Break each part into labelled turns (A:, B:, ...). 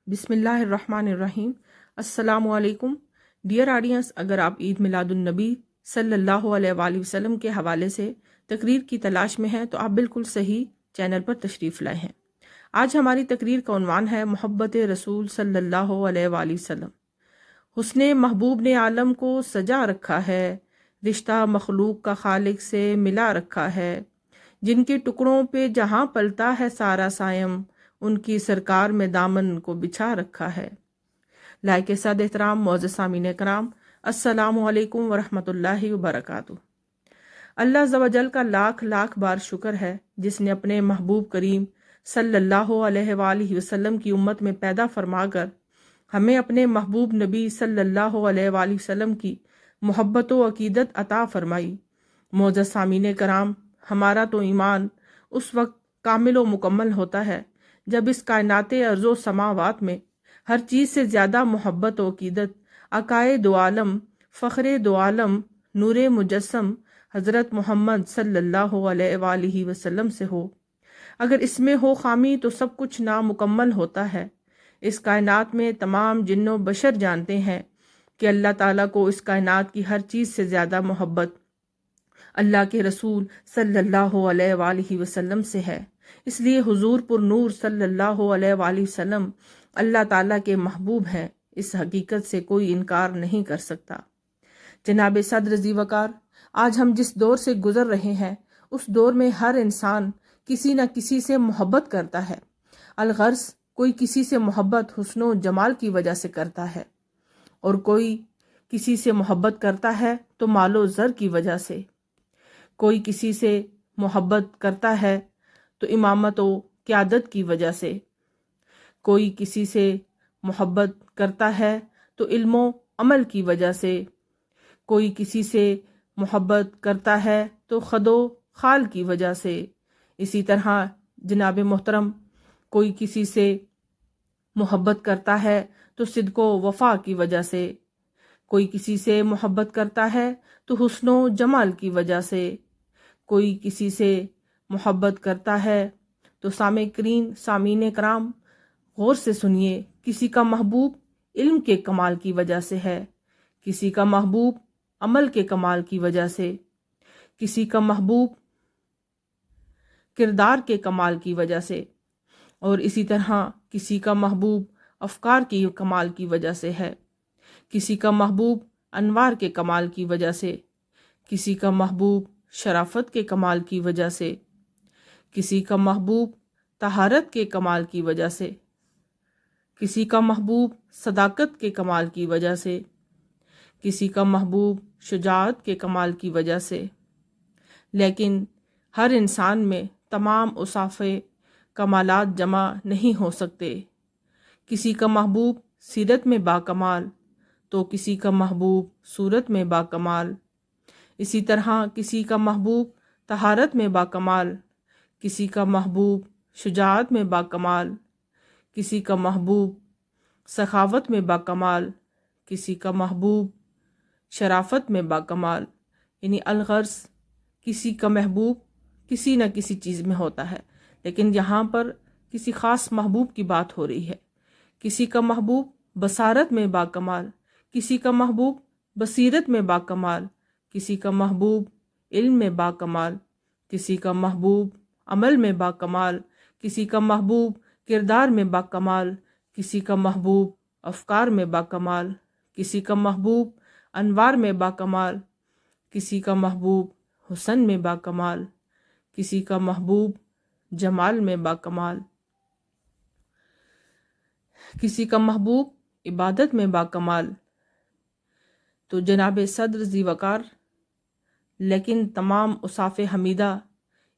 A: بسم اللہ الرحمن الرحیم۔ السلام علیکم ڈیئر آڈینس، اگر آپ عید میلاد النبی صلی اللہ علیہ وآلہ وسلم کے حوالے سے تقریر کی تلاش میں ہیں تو آپ بالکل صحیح چینل پر تشریف لائے ہیں۔ آج ہماری تقریر کا عنوان ہے محبت رسول صلی اللہ علیہ وآلہ وسلم۔ حسن محبوب نے عالم کو سجا رکھا ہے، رشتہ مخلوق کا خالق سے ملا رکھا ہے، جن کے ٹکڑوں پہ جہاں پلتا ہے سارا سائم، ان کی سرکار میں دامن کو بچھا رکھا ہے۔ لائق صد احترام معزز سامعین کرام، السلام علیکم ورحمۃ اللہ وبرکاتہ۔ اللہ عز و جل کا لاکھ لاکھ بار شکر ہے جس نے اپنے محبوب کریم صلی اللہ علیہ وآلہ وسلم کی امت میں پیدا فرما کر ہمیں اپنے محبوب نبی صلی اللہ علیہ وآلہ وسلم کی محبت و عقیدت عطا فرمائی۔ معزز سامعین کرام، ہمارا تو ایمان اس وقت کامل و مکمل ہوتا ہے جب اس کائنات ارض و سماوات میں ہر چیز سے زیادہ محبت و عقیدت عقائد دو عالم، فخر دو عالم، نور مجسم حضرت محمد صلی اللہ علیہ وآلہ وسلم سے ہو۔ اگر اس میں ہو خامی تو سب کچھ نامکمل ہوتا ہے۔ اس کائنات میں تمام جن و بشر جانتے ہیں کہ اللہ تعالیٰ کو اس کائنات کی ہر چیز سے زیادہ محبت اللہ کے رسول صلی اللہ علیہ وآلہ وسلم سے ہے۔ اس لیے حضور پر نور صلی اللہ علیہ وآلہ وسلم اللہ تعالیٰ کے محبوب ہیں، اس حقیقت سے کوئی انکار نہیں کر سکتا۔ جناب صدر ذی وقار، آج ہم جس دور سے گزر رہے ہیں اس دور میں ہر انسان کسی نہ کسی سے محبت کرتا ہے۔ الغرض کوئی کسی سے محبت حسن و جمال کی وجہ سے کرتا ہے، اور کوئی کسی سے محبت کرتا ہے تو مال و زر کی وجہ سے، کوئی کسی سے محبت کرتا ہے تو امامت و قیادت کی وجہ سے، کوئی کسی سے محبت کرتا ہے تو علم و عمل کی وجہ سے، کوئی کسی سے محبت کرتا ہے تو خد و خال کی وجہ سے۔ اسی طرح جناب محترم، کوئی کسی سے محبت کرتا ہے تو صدق و وفا کی وجہ سے، کوئی کسی سے محبت کرتا ہے تو حسن و جمال کی وجہ سے، کوئی کسی سے محبت کرتا ہے تو سامعین کرام غور سے سنیے، کسی کا محبوب علم کے کمال کی وجہ سے ہے، کسی کا محبوب عمل کے کمال کی وجہ سے، کسی کا محبوب کردار کے کمال کی وجہ سے، اور اسی طرح کسی کا محبوب افکار کی کمال کی وجہ سے ہے، کسی کا محبوب انوار کے کمال کی وجہ سے، کسی کا محبوب شرافت کے کمال کی وجہ سے، کسی کا محبوب طہارت کے کمال کی وجہ سے، کسی کا محبوب صداقت کے کمال کی وجہ سے، کسی کا محبوب شجاعت کے کمال کی وجہ سے۔ لیکن ہر انسان میں تمام اوصاف کمالات جمع نہیں ہو سکتے۔ کسی کا محبوب سیرت میں باکمال تو کسی کا محبوب صورت میں باکمال، اسی طرح کسی کا محبوب طہارت میں باکمال، کسی کا محبوب شجاعت میں باکمال، کسی کا محبوب سخاوت میں باکمال، کسی کا محبوب شرافت میں باکمال۔ یعنی الغرض کسی کا محبوب کسی نہ کسی چیز میں ہوتا ہے، لیکن یہاں پر کسی خاص محبوب کی بات ہو رہی ہے۔ کسی کا محبوب بصارت میں باکمال، کسی کا محبوب بصیرت میں باکمال، کسی کا محبوب علم میں باکمال، کسی کا محبوب عمل میں باکمال، کسی کا محبوب کردار میں باکمال، کسی کا محبوب افکار میں باکمال، کسی کا محبوب انوار میں باکمال، کسی کا محبوب حسن میں باکمال، کسی کا محبوب جمال میں باکمال، کسی کا محبوب عبادت میں باکمال۔ تو جناب صدر ذی وقار، لیکن تمام اوصاف حمیدہ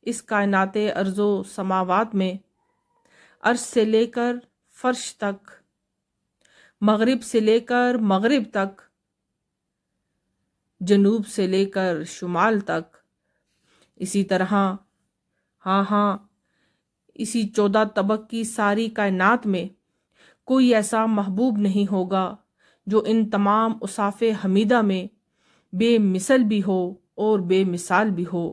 A: اس کائنات ارض و سماوات میں عرش سے لے کر فرش تک، مغرب سے لے کر مغرب تک، جنوب سے لے کر شمال تک، اسی طرح اسی 14 طبق کی ساری کائنات میں کوئی ایسا محبوب نہیں ہوگا جو ان تمام اوصاف حمیدہ میں بے مثل بھی ہو اور بے مثال بھی ہو۔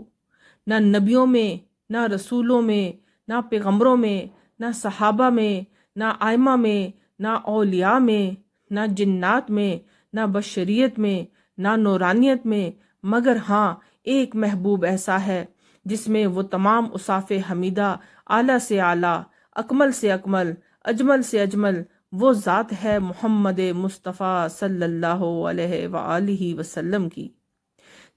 A: نہ نبیوں میں، نہ رسولوں میں، نہ پیغمبروں میں، نہ صحابہ میں، نہ ائمہ میں، نہ اولیاء میں، نہ جنات میں، نہ بشریت میں، نہ نورانیت میں، مگر ہاں ایک محبوب ایسا ہے جس میں وہ تمام اوصاف حمیدہ اعلیٰ سے اعلیٰ، اکمل سے اکمل، اجمل سے اجمل وہ ذات ہے محمد مصطفیٰ صلی اللہ علیہ وآلہ وسلم کی،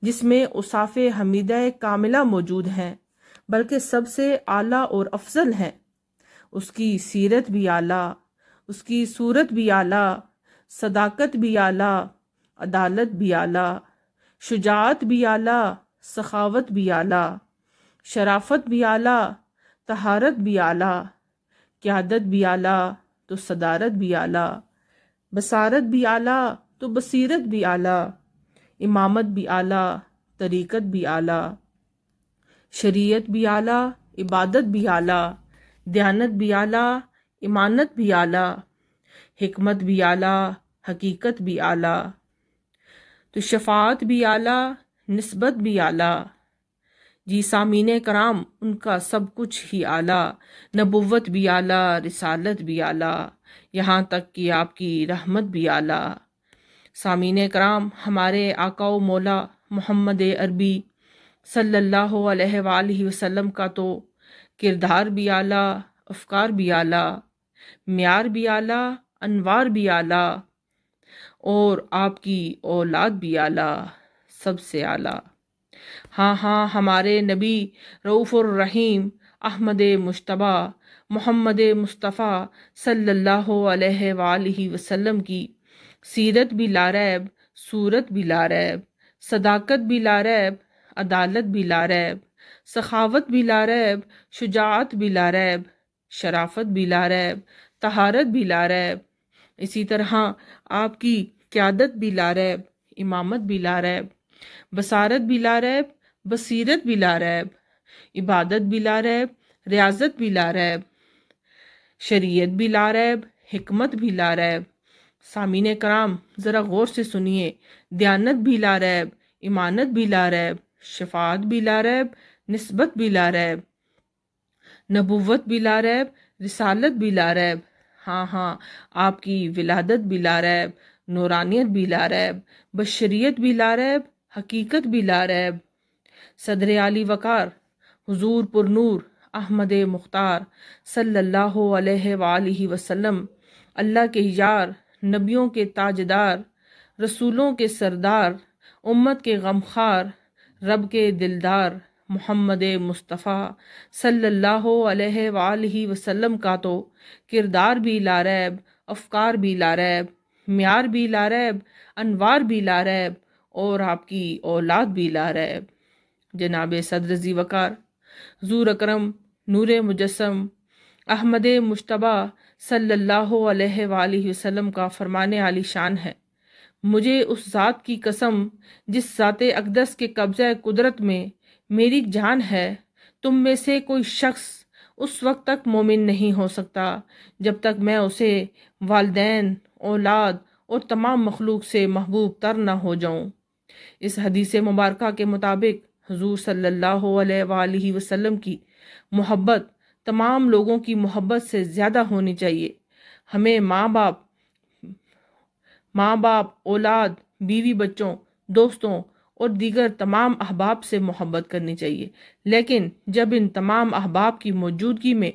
A: جس میں اوصاف حمیدہ کاملہ موجود ہیں، بلکہ سب سے اعلیٰ اور افضل ہیں۔ اس کی سیرت بھی اعلیٰ، اس کی صورت بھی اعلیٰ، صداقت بھی اعلیٰ، عدالت بھی اعلیٰ، شجاعت بھی اعلیٰ، سخاوت بھی اعلیٰ، شرافت بھی اعلیٰ، طہارت بھی اعلیٰ، قیادت بھی اعلیٰ تو صدارت بھی اعلیٰ، بصارت بھی اعلیٰ تو بصیرت بھی اعلیٰ، امامت بھی اعلیٰ، طریقت بھی اعلیٰ، شریعت بھی اعلیٰ، عبادت بھی اعلیٰ، دیانت بھی اعلیٰ، امانت بھی اعلیٰ، حکمت بھی اعلیٰ، حقیقت بھی اعلیٰ، تو شفاعت بھی اعلیٰ، نسبت بھی اعلیٰ۔ جی سامعین کرام، ان کا سب کچھ ہی اعلیٰ، نبوت بھی اعلیٰ، رسالت بھی اعلیٰ، یہاں تک کہ آپ کی رحمت بھی اعلیٰ۔ سامعین کرام، ہمارے آقا و مولا محمد عربی صلی اللہ علیہ وآلہ وسلم کا تو کردار بھی اعلیٰ، افکار بھی اعلیٰ، معیار بھی اعلیٰ، انوار بھی اعلیٰ، اور آپ کی اولاد بھی اعلیٰ، سب سے اعلیٰ۔ ہاں ہمارے نبی رؤوف الرحیم احمد مجتبی محمد مصطفیٰ صلی اللہ علیہ وآلہ وسلم کی سیرت بھی لاریب، صورت بھی لاریب، صداقت بھی لاریب، عدالت بھی لاریب، سخاوت بھی لاریب، شجاعت بھی لاریب، شرافت بھی لاریب، طہارت بھی لاریب، اسی طرح آپ کی قیادت بھی لاریب، امامت بھی لاریب، بصارت بھی لاریب، بصیرت بھی لاریب، عبادت بھی لاریب، ریاضت بھی لاریب، شریعت بھی لاریب، حکمت بھی لاریب۔ سامعین کرام ذرا غور سے سنیے، دیانت بھی لاریب، امانت بھی لاریب، شفاعت بھی لاریب، نسبت بھی لاریب، نبوت بھی لاریب، رسالت بھی لاریب، ہاں آپ کی ولادت بھی لاریب، نورانیت بھی لاریب، بشریت بھی لاریب، حقیقت بھی لاریب، صدر عالی وقار حضور پر نور احمد مختار صلی اللہ علیہ وآلہ وسلم، اللہ کے یار، نبیوں کے تاجدار، رسولوں کے سردار، امت کے غمخوار، رب کے دلدار محمد مصطفیٰ صلی اللہ علیہ وآلہ وسلم کا تو کردار بھی لاریب، افکار بھی لاریب، معیار بھی لاریب، انوار بھی لاریب، اور آپ کی اولاد بھی لاریب۔ جناب صدر ذی وقار حضور اکرم نور مجسم احمد مجتبی صلی اللہ علیہ وآلہ وسلم کا فرمان عالی شان ہے، مجھے اس ذات کی قسم جس ذات اقدس کے قبضہ قدرت میں میری جان ہے، تم میں سے کوئی شخص اس وقت تک مومن نہیں ہو سکتا جب تک میں اسے والدین، اولاد اور تمام مخلوق سے محبوب تر نہ ہو جاؤں۔ اس حدیث مبارکہ کے مطابق حضور صلی اللہ علیہ وآلہ وسلم کی محبت تمام لوگوں کی محبت سے زیادہ ہونی چاہیے۔ ہمیں ماں باپ، اولاد، بیوی بچوں، دوستوں اور دیگر تمام احباب سے محبت کرنی چاہیے، لیکن جب ان تمام احباب کی موجودگی میں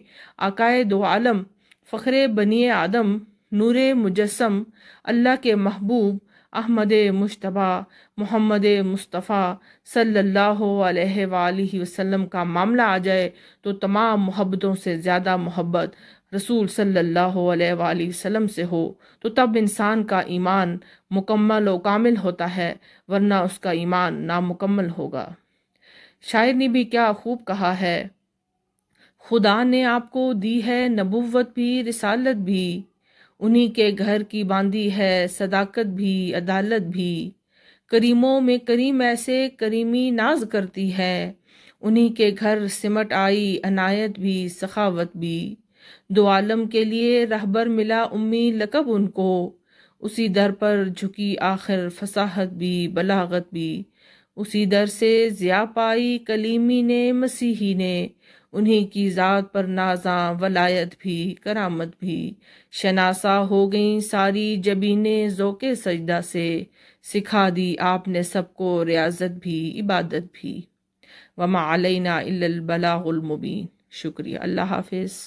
A: آقائے دو عالم، فخر بنی آدم، نور مجسم، اللہ کے محبوب احمد مجتبی محمد مصطفیٰ صلی اللہ علیہ وآلہ وسلم کا معاملہ آ جائے تو تمام محبتوں سے زیادہ محبت رسول صلی اللہ علیہ وآلہ وسلم سے ہو، تو تب انسان کا ایمان مکمل و کامل ہوتا ہے، ورنہ اس کا ایمان نامکمل ہوگا۔ شاعر نے بھی کیا خوب کہا ہے، خدا نے آپ کو دی ہے نبوت بھی، رسالت بھی، انہی کے گھر کی باندھی ہے صداقت بھی، عدالت بھی، کریموں میں کریم ایسے کریمی ناز کرتی ہے، انہی کے گھر سمٹ آئی عنایت بھی، سخاوت بھی، دو عالم کے لیے رہبر ملا امی لقب ان کو، اسی در پر جھکی آخر فصاحت بھی، بلاغت بھی، اسی در سے ضیا پائی کلیمی نے مسیحی نے، انہیں کی ذات پر نازاں ولایت بھی کرامت بھی، شناسا ہو گئیں ساری جبینیں ذوق سجدہ سے، سکھا دی آپ نے سب کو ریاضت بھی عبادت بھی۔ وما علینا الا البلاغ المبین۔ شکریہ، اللہ حافظ۔